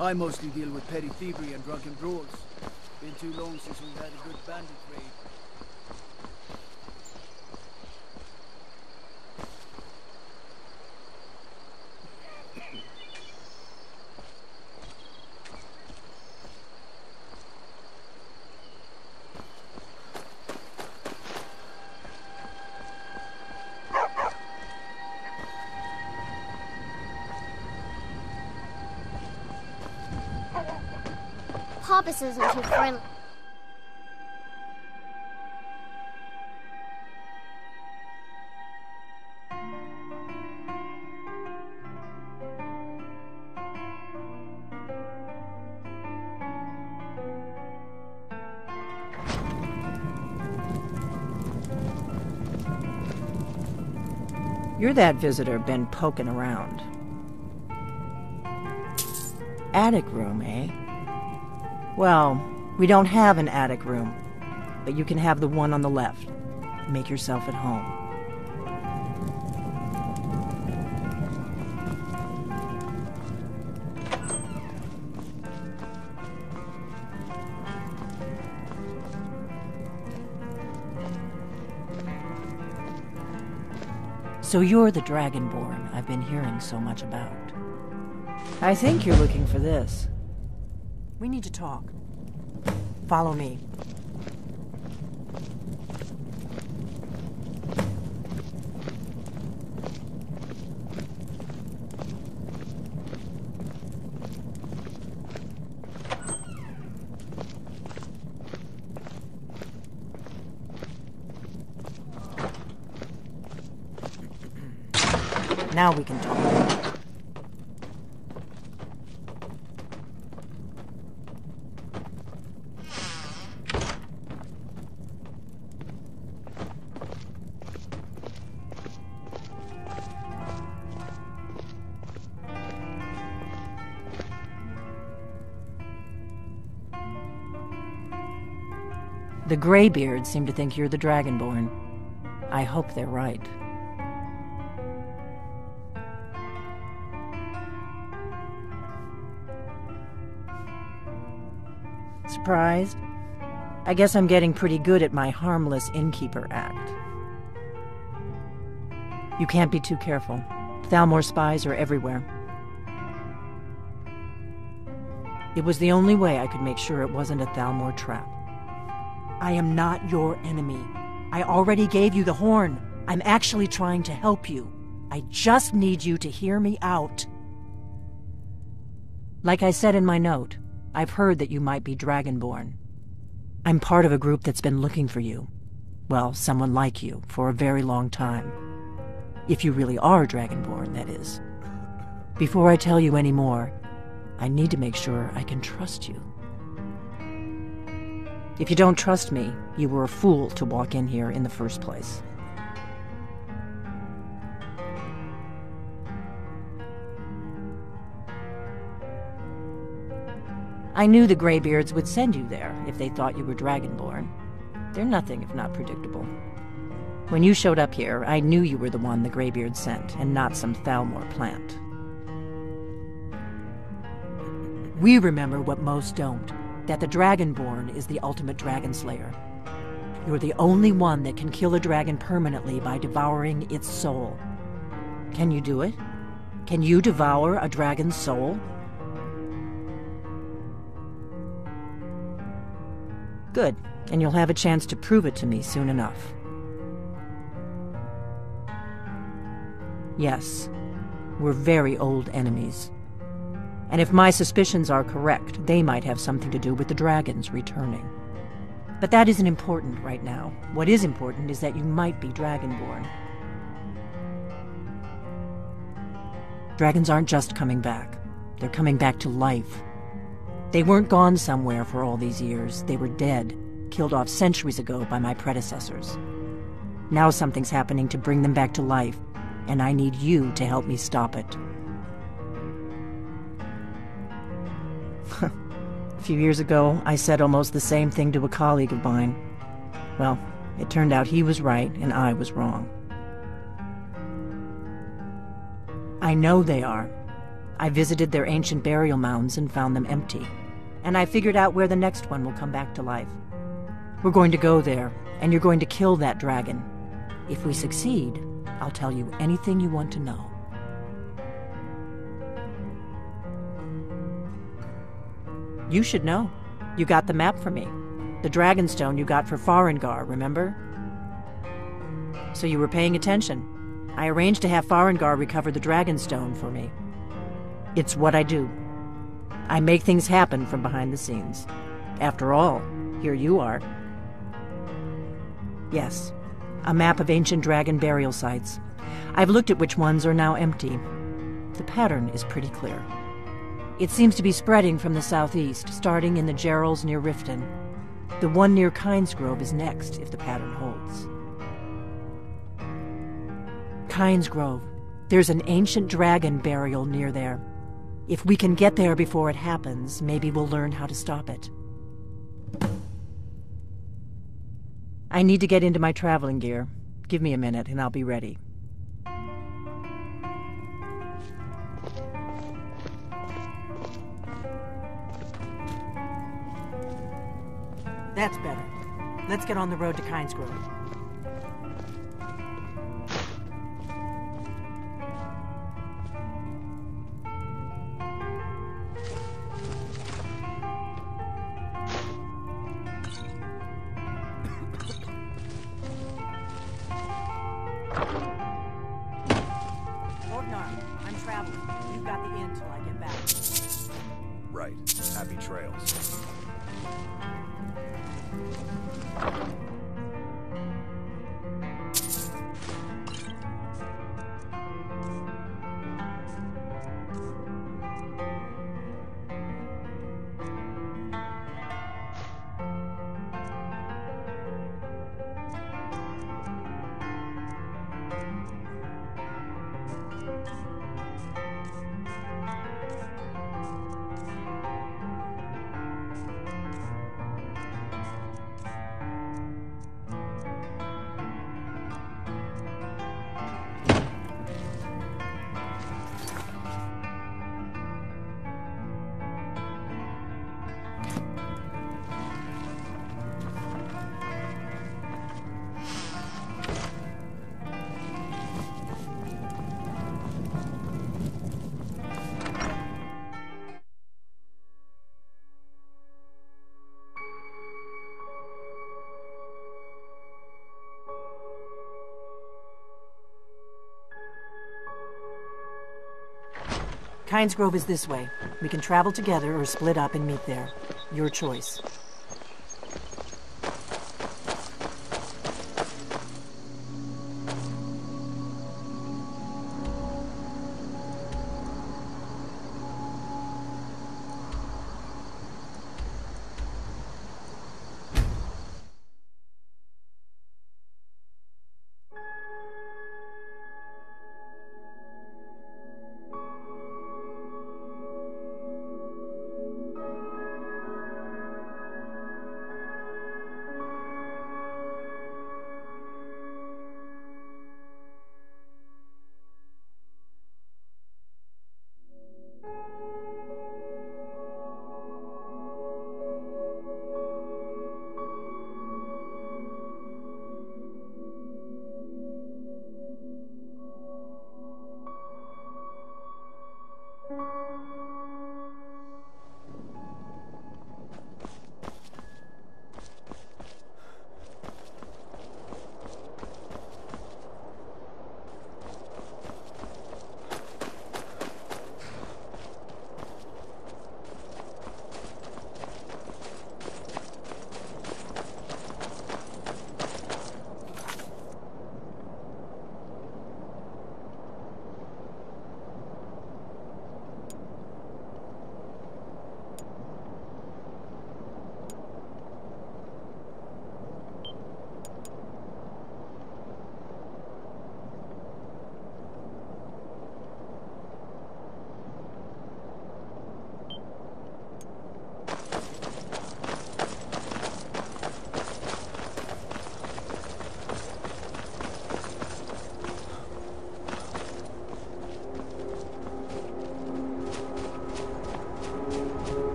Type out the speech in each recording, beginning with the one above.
I mostly deal with petty thievery and drunken brawls. Been too long since we've had a good bandit raid. Papa isn't too friendly. You're that visitor been poking around. Attic room, eh? Well, we don't have an attic room, but you can have the one on the left. Make yourself at home. So you're the Dragonborn I've been hearing so much about. I think you're looking for this. We need to talk. Follow me. Now we can talk. The Greybeards seem to think you're the Dragonborn. I hope they're right. Surprised? I guess I'm getting pretty good at my harmless innkeeper act. You can't be too careful. Thalmor spies are everywhere. It was the only way I could make sure it wasn't a Thalmor trap. I am not your enemy. I already gave you the horn. I'm actually trying to help you. I just need you to hear me out. Like I said in my note, I've heard that you might be Dragonborn. I'm part of a group that's been looking for you. Well, someone like you, for a very long time. If you really are Dragonborn, that is. Before I tell you any more, I need to make sure I can trust you. If you don't trust me, you were a fool to walk in here in the first place. I knew the Greybeards would send you there if they thought you were Dragonborn. They're nothing if not predictable. When you showed up here, I knew you were the one the Greybeards sent, and not some Thalmor plant. We remember what most don't, that the Dragonborn is the ultimate dragon slayer. You're the only one that can kill a dragon permanently by devouring its soul. Can you do it? Can you devour a dragon's soul? Good, and you'll have a chance to prove it to me soon enough. Yes, we're very old enemies. And if my suspicions are correct, they might have something to do with the dragons returning. But that isn't important right now. What is important is that you might be Dragonborn. Dragons aren't just coming back. They're coming back to life. They weren't gone somewhere for all these years. They were dead, killed off centuries ago by my predecessors. Now something's happening to bring them back to life, and I need you to help me stop it. A few years ago, I said almost the same thing to a colleague of mine. Well, it turned out he was right and I was wrong. I know they are. I visited their ancient burial mounds and found them empty. And I figured out where the next one will come back to life. We're going to go there, and you're going to kill that dragon. If we succeed, I'll tell you anything you want to know. You should know. You got the map for me. The dragonstone you got for Farengar, remember? So you were paying attention. I arranged to have Farengar recover the dragonstone for me. It's what I do. I make things happen from behind the scenes. After all, here you are. Yes, a map of ancient dragon burial sites. I've looked at which ones are now empty. The pattern is pretty clear. It seems to be spreading from the southeast, starting in the Gerals near Riften. The one near Kynesgrove is next, if the pattern holds. Kynesgrove. There's an ancient dragon burial near there. If we can get there before it happens, maybe we'll learn how to stop it. I need to get into my traveling gear. Give me a minute and I'll be ready. That's better. Let's get on the road to Kynesgrove. I'm traveling. You've got the inn till I get back. Right. Happy trails. Kynesgrove is this way. We can travel together or split up and meet there. Your choice.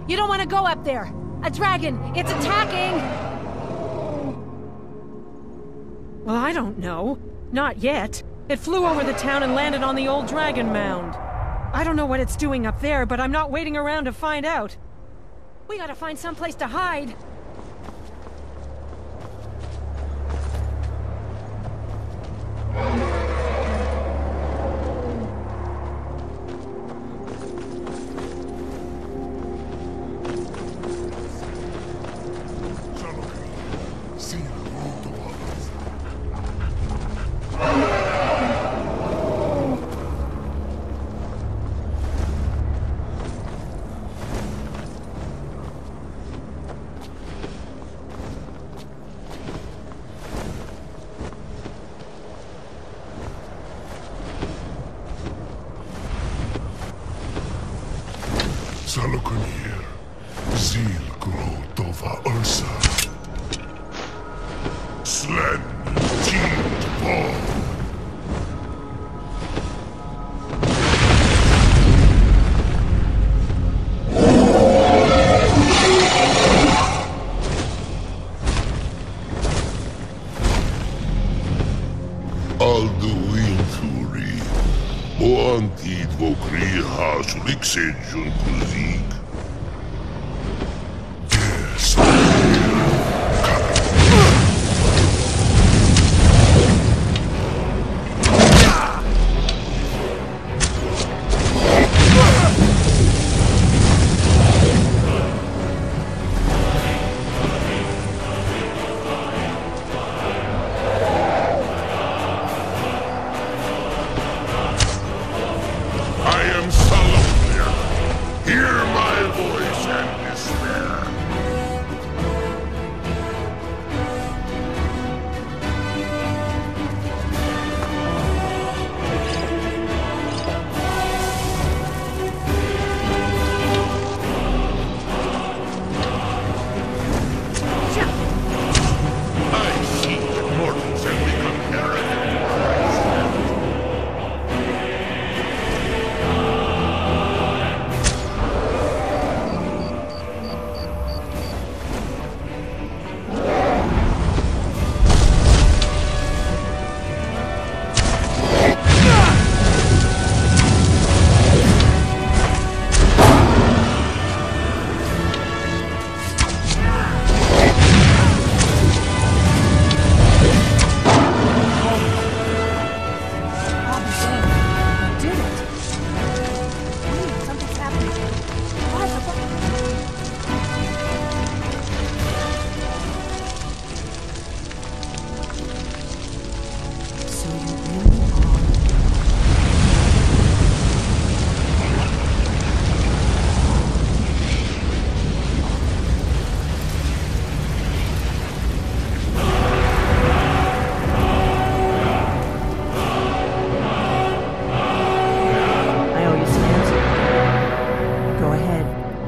You don't want to go up there! A dragon! It's attacking! Well, I don't know. Not yet. It flew over the town and landed on the old dragon mound. I don't know what it's doing up there, but I'm not waiting around to find out. We gotta find someplace to hide. Salokonier, Zil Grotova Ursa. Slen Teed Ball. Alduin Fury. Oantid Vokri Hasuliksejun Kuzik.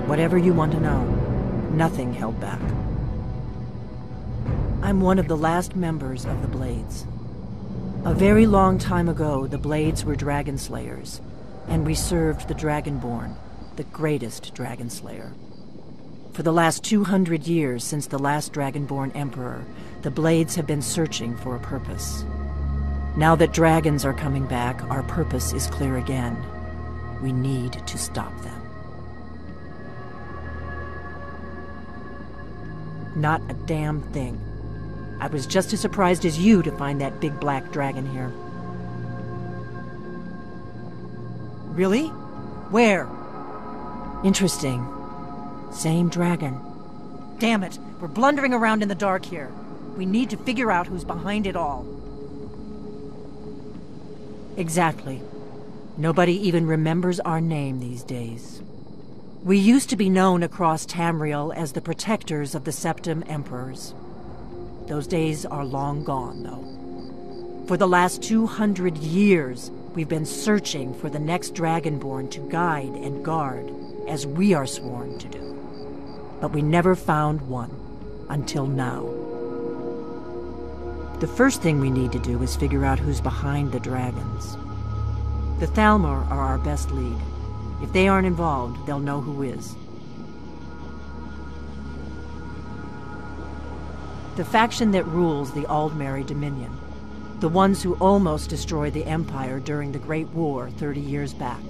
Whatever you want to know, nothing held back. I'm one of the last members of the Blades. A very long time ago, the Blades were dragon slayers, and we served the Dragonborn, the greatest dragon slayer. For the last 200 years since the last Dragonborn Emperor, the Blades have been searching for a purpose. Now that dragons are coming back, our purpose is clear again. We need to stop them. Not a damn thing. I was just as surprised as you to find that big black dragon here. Really? Where? Interesting. Same dragon. Damn it, we're blundering around in the dark here. We need to figure out who's behind it all. Exactly. Nobody even remembers our name these days. We used to be known across Tamriel as the protectors of the Septim Emperors. Those days are long gone, though. For the last 200 years, we've been searching for the next Dragonborn to guide and guard, as we are sworn to do. But we never found one, until now. The first thing we need to do is figure out who's behind the dragons. The Thalmor are our best lead. If they aren't involved, they'll know who is. The faction that rules the Aldmeri Dominion. The ones who almost destroyed the Empire during the Great War 30 years back.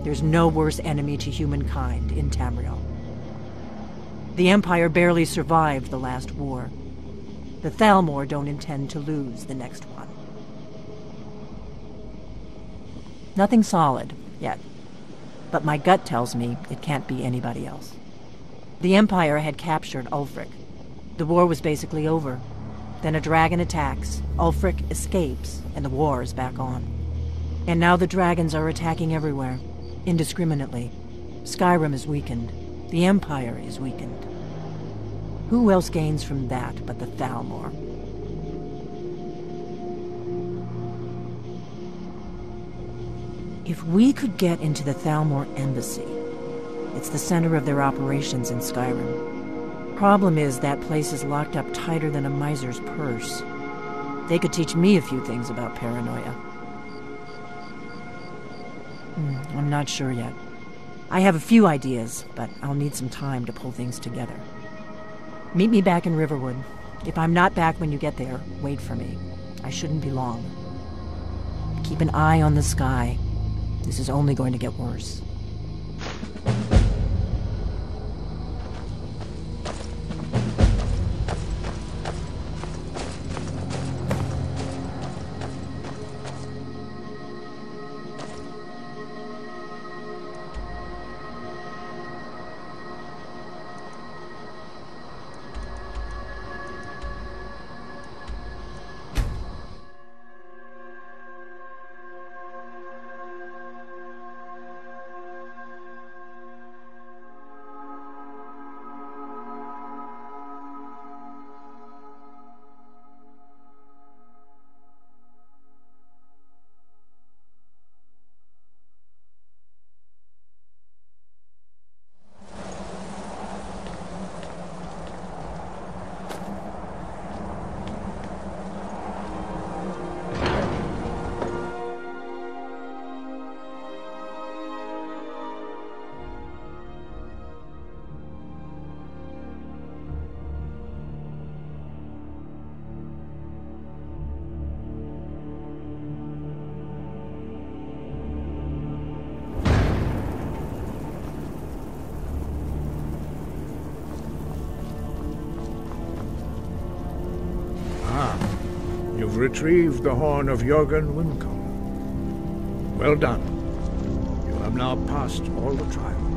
There's no worse enemy to humankind in Tamriel. The Empire barely survived the last war. The Thalmor don't intend to lose the next one. Nothing solid, yet. But my gut tells me it can't be anybody else. The Empire had captured Ulfric. The war was basically over. Then a dragon attacks, Ulfric escapes, and the war is back on. And now the dragons are attacking everywhere, indiscriminately. Skyrim is weakened. The Empire is weakened. Who else gains from that but the Thalmor? If we could get into the Thalmor embassy, it's the center of their operations in Skyrim. Problem is, that place is locked up tighter than a miser's purse. They could teach me a few things about paranoia. I'm not sure yet. I have a few ideas, but I'll need some time to pull things together. Meet me back in Riverwood. If I'm not back when you get there, wait for me. I shouldn't be long. Keep an eye on the sky. This is only going to get worse. You've retrieved the horn of Jörgen Wincombe. Well done. You have now passed all the trials.